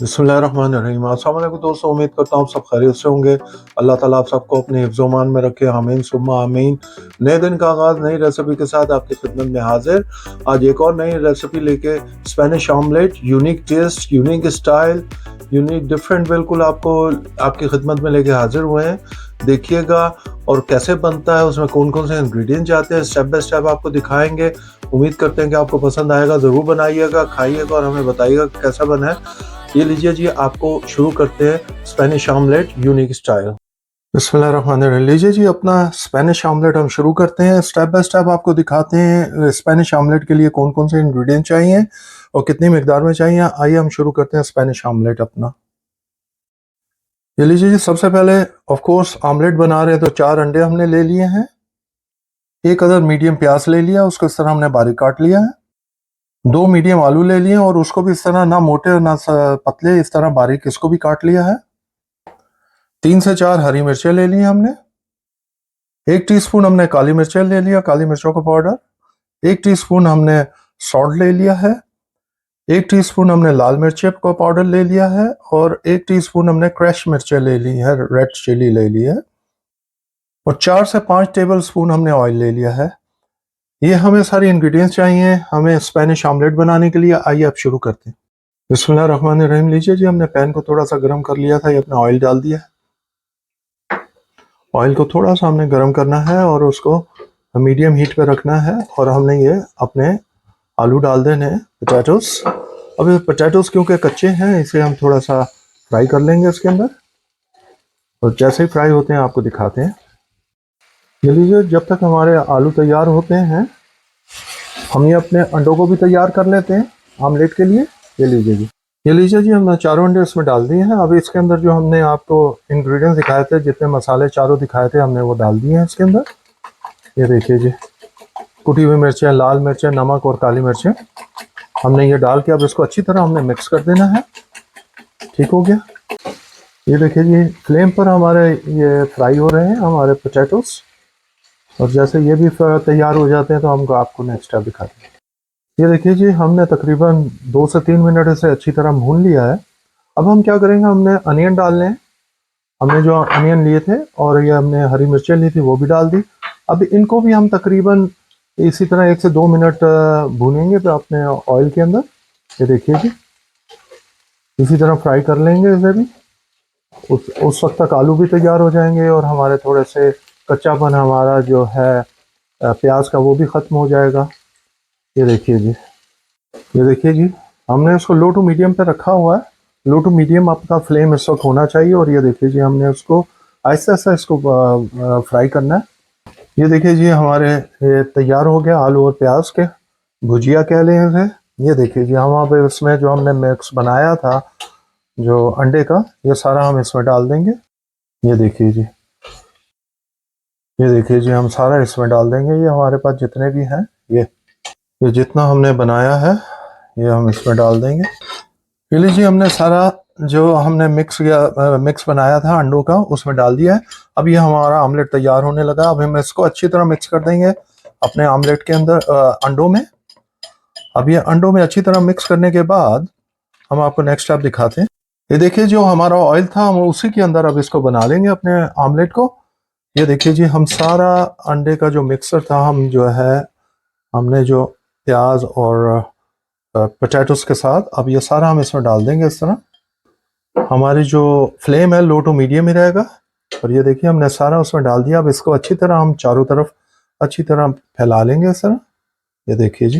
बिस्मिल्लाहिर्रहमानिर्रहीम। अस्सलाम वालेकुम दोस्तों, उम्मीद करता हूँ आप सब खैरियत से होंगे। अल्लाह ताला आप सबको अपने हिफ्ज़-ओ-मान में रखे, आमीन सुम्मा आमीन। नए दिन का आगाज़ नई रेसिपी के साथ आपकी खिदमत में हाजिर। आज एक और नई रेसिपी लेके Spanish omelette, unique taste, unique style, unique different बिल्कुल आपको आपकी खिदमत में लेके हाजिर हुए हैं। देखिएगा और कैसे बनता है, उसमें कौन कौन से इंग्रेडिएंट जाते हैं, स्टेप बाय स्टेप आपको दिखाएंगे। उम्मीद करते हैं कि आपको पसंद आएगा। ज़रूर बनाइएगा, खाइएगा और हमें बताइएगा कैसा बना है। ये लीजिए जी, आपको शुरू करते हैं स्पेनिश ऑमलेट यूनिक स्टाइल। बिस्मिल्लाहिर्रहमानिर्रहीम। लीजिए जी, अपना स्पेनिश ऑमलेट हम शुरू करते हैं। स्टेप बाय स्टेप आपको दिखाते हैं स्पेनिश ऑमलेट के लिए कौन कौन से इंग्रेडिएंट चाहिए और कितनी मिकदार में चाहिए। आइए हम शुरू करते हैं स्पेनिश ऑमलेट अपना। ये लीजिए जी, सबसे पहले ऑफ कोर्स ऑमलेट बना रहे हैं तो 4 अंडे हमने ले लिए हैं। एक अदर मीडियम प्याज ले लिया, उसको इस तरह हमने बारीक काट लिया है। 2 मीडियम आलू ले लिए और उसको भी इस तरह ना मोटे और ना पतले, इस तरह बारीक इसको भी काट लिया है। 3 से 4 हरी मिर्चें ले ली हमने। 1 टीस्पून हमने काली मिर्चें ले लिया, काली मिर्चों का पाउडर। 1 टीस्पून हमने सॉल्ट ले लिया है। 1 टीस्पून हमने लाल मिर्चें का पाउडर ले लिया है और 1 टीस्पून हमने क्रश मिर्चें ले ली है, रेड चिली ले ली है। और 4 से 5 टेबल स्पून हमने ऑयल ले लिया है। ये हमें सारे इंग्रेडिएंट्स चाहिए हमें स्पेनिश ऑमलेट बनाने के लिए। आइए अब शुरू करते हैं। बिस्मिल्लाहिर्रहमानिर्रहीम। लीजिए जी, हमने पैन को थोड़ा सा गर्म कर लिया था, ये अपना ऑयल डाल दिया है। ऑयल को थोड़ा सा हमने गर्म करना है और उसको मीडियम हीट पे रखना है और हमने ये अपने आलू डाल देने हैं, पोटैटोस। अब ये पोटैटोस क्योंकि कच्चे हैं, इसे हम थोड़ा सा फ्राई कर लेंगे इसके अंदर। और जैसे ही फ्राई होते हैं आपको दिखाते हैं। ये लीजिए, जब तक हमारे आलू तैयार होते हैं हम ये अपने अंडों को भी तैयार कर लेते हैं ऑमलेट के लिए। ये लीजिए जी, ये लीजिए जी, हमने चारों अंडे इसमें डाल दिए हैं। अब इसके अंदर जो हमने आपको इंग्रेडिएंट्स दिखाए थे, जितने मसाले चारों दिखाए थे, हमने वो डाल दिए हैं इसके अंदर। ये देखिए जी, कुटी हुई मिर्चें, लाल मिर्चें, नमक और काली मिर्चें हमने ये डाल के अब इसको अच्छी तरह हमने मिक्स कर देना है। ठीक हो गया। ये देखिए जी, फ्लेम पर हमारे ये फ्राई हो रहे हैं हमारे पोटैटोस। और जैसे ये भी तैयार हो जाते हैं तो हम आपको नेक्स्ट स्टेप दिखाते हैं। ये देखिए जी, हमने तकरीबन 2 से 3 मिनट इसे अच्छी तरह भून लिया है। अब हम क्या करेंगे, हमने अनियन डालने हैं। हमने जो अनियन लिए थे और ये हमने हरी मिर्चें ली थी वो भी डाल दी। अब इनको भी हम तकरीबन इसी तरह 1 से 2 मिनट भूनेंगे तो अपने ऑयल के अंदर। ये देखिए जी, इसी तरह फ्राई कर लेंगे इसे भी। उस वक्त तक आलू भी तैयार हो जाएंगे और हमारे थोड़े से कच्चापन हमारा जो है प्याज का वो भी ख़त्म हो जाएगा। ये देखिए जी, ये देखिए जी, हमने इसको लो टू मीडियम पे रखा हुआ है। लो टू मीडियम आपका फ्लेम इस वक्त होना चाहिए। और ये देखिए जी, हमने उसको आहिस्ता आहिस्ता इसको फ्राई करना है। ये देखिए जी, हमारे ये तैयार हो गया आलू और प्याज के भुजिया कह लें इसे। ये देखिए जी, हम अब इसमें जो हमने मिक्स बनाया था जो अंडे का, ये सारा हम इसमें डाल देंगे। ये देखिए जी, ये देखिए जी, हम सारा इसमें डाल देंगे। ये हमारे पास जितने भी हैं, ये जितना हमने बनाया है ये हम इसमें डाल देंगे। ये लीजिए, हमने सारा जो हमने मिक्स बनाया था अंडों का उसमें डाल दिया है। अब ये हमारा ऑमलेट तैयार होने लगा। अब हम इसको अच्छी तरह मिक्स कर देंगे अपने ऑमलेट के अंदर, अंडों में। अब ये अंडों में अच्छी तरह मिक्स करने के बाद हम आपको नेक्स्ट स्टेप दिखाते हैं। ये देखिए, जो हमारा ऑयल था हम उसी के अंदर अब इसको बना लेंगे अपने ऑमलेट को। ये देखिए जी, हम सारा अंडे का जो मिक्सर था, हम जो है हमने जो प्याज और पोटैटोस के साथ अब ये सारा हम इसमें डाल देंगे इस तरह। हमारी जो फ्लेम है लो टू मीडियम ही रहेगा। और ये देखिए, हमने सारा उसमें डाल दिया। अब इसको अच्छी तरह हम चारों तरफ अच्छी तरह फैला लेंगे इस तरह। ये देखिए जी,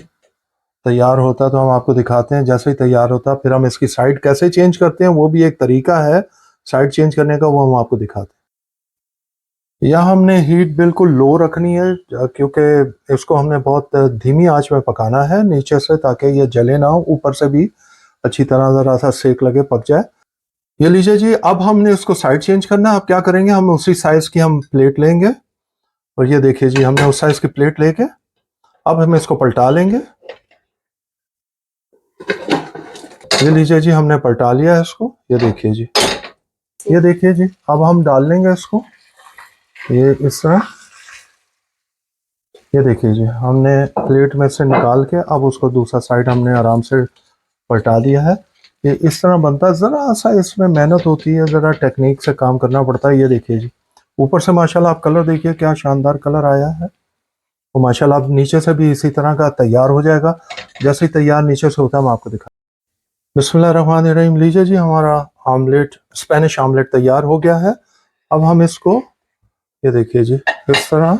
तैयार होता है तो हम आपको दिखाते हैं। जैसे ही तैयार होता है फिर हम इसकी साइड कैसे चेंज करते हैं, वो भी एक तरीका है साइड चेंज करने का, वो हम आपको दिखाते हैं। यहाँ हमने हीट बिल्कुल लो रखनी है क्योंकि इसको हमने बहुत धीमी आंच में पकाना है नीचे से, ताकि ये जले ना हो, ऊपर से भी अच्छी तरह ज़रा सा सेक लगे, पक जाए। ये लीजिए जी, अब हमने इसको साइड चेंज करना है। अब क्या करेंगे, हम उसी साइज की हम प्लेट लेंगे। और ये देखिए जी, हमने उस साइज की प्लेट लेके अब हम इसको पलटा लेंगे। ये लीजिए जी, हमने पलटा लिया है इसको। ये देखिए जी, ये देखिए जी, अब हम डाल लेंगे इसको ये इस तरह। ये देखिए जी, हमने प्लेट में से निकाल के अब उसको दूसरा साइड हमने आराम से पलटा दिया है। ये इस तरह बनता है। ज़रा सा इसमें मेहनत होती है, ज़रा टेक्निक से काम करना पड़ता है। ये देखिए जी, ऊपर से माशाल्लाह आप कलर देखिए क्या शानदार कलर आया है। तो माशाल्लाह अब नीचे से भी इसी तरह का तैयार हो जाएगा। जैसे ही तैयार नीचे से होता है हम आपको दिखा। बिस्मिल्लाहिर्रहमानिर्रहीम। लीजिए जी, हमारा ऑमलेट, स्पेनिश ऑमलेट तैयार हो गया है। अब हम इसको, ये देखिए जी, इस तरह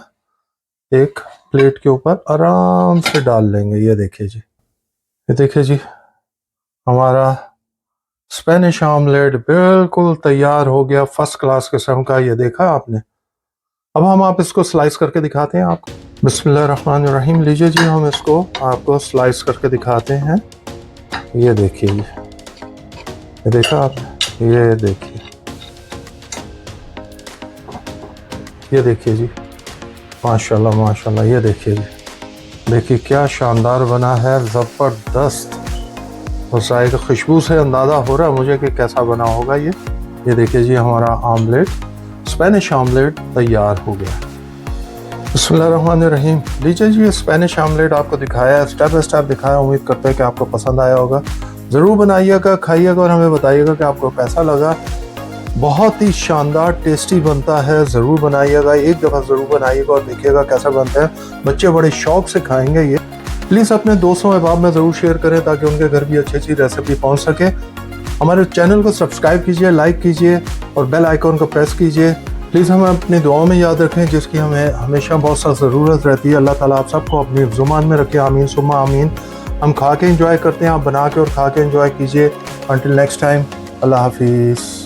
एक प्लेट के ऊपर आराम से डाल लेंगे। ये देखिए जी, ये देखिए जी, हमारा स्पेनिश ऑमलेट बिल्कुल तैयार हो गया, फर्स्ट क्लास किस्म का। ये देखा आपने। अब हम आप इसको स्लाइस करके दिखाते हैं आपको। बिस्मिल्लाहिर्रहमानिर्रहीम। लीजिए जी, हम इसको आपको स्लाइस करके दिखाते हैं। ये देखिए जी, ये देखा आपने, ये देखिए, ये देखिए जी, माशाल्लाह माशाल्लाह। ये देखिए जी, देखिए क्या शानदार बना है, ज़बरदस्त। और जायका खुशबू से अंदाज़ा हो रहा है मुझे कि कैसा बना होगा ये। ये देखिए जी, हमारा ऑमलेट, स्पेनिश ऑमलेट तैयार हो गया। बिस्मिल्लाहिर्रहमानिर्रहीम। लीजिए जी, ये स्पेनिश ऑमलेट आपको दिखाया है, स्टेप बाय स्टेप दिखाया। उम्मीद करते हैं कि आपको पसंद आया होगा। ज़रूर बनाइएगा, खाइएगा और हमें बताइएगा कि आपको कैसा लगा। बहुत ही शानदार टेस्टी बनता है। ज़रूर बनाइएगा, एक दफ़ा ज़रूर बनाइएगा और देखिएगा कैसा बनता है। बच्चे बड़े शौक से खाएंगे ये। प्लीज़ अपने दोस्तों अहबाब में ज़रूर शेयर करें ताकि उनके घर भी अच्छी अच्छी रेसिपी पहुंच सके। हमारे चैनल को सब्सक्राइब कीजिए, लाइक कीजिए और बेल आइकॉन को प्रेस कीजिए। प्लीज़ हमें अपनी दुआओं में याद रखें, जिसकी हमें हमेशा बहुत सा ज़रूरत रहती है। अल्लाह ताला आप सबको अपनी ज़ुबान में रखे। आमीन सुम्मा आमीन। हम खा के इंजॉय करते हैं, आप बना के और खा के इंजॉय कीजिए। अंटिल नेक्स्ट टाइम, अल्लाह हाफिज़।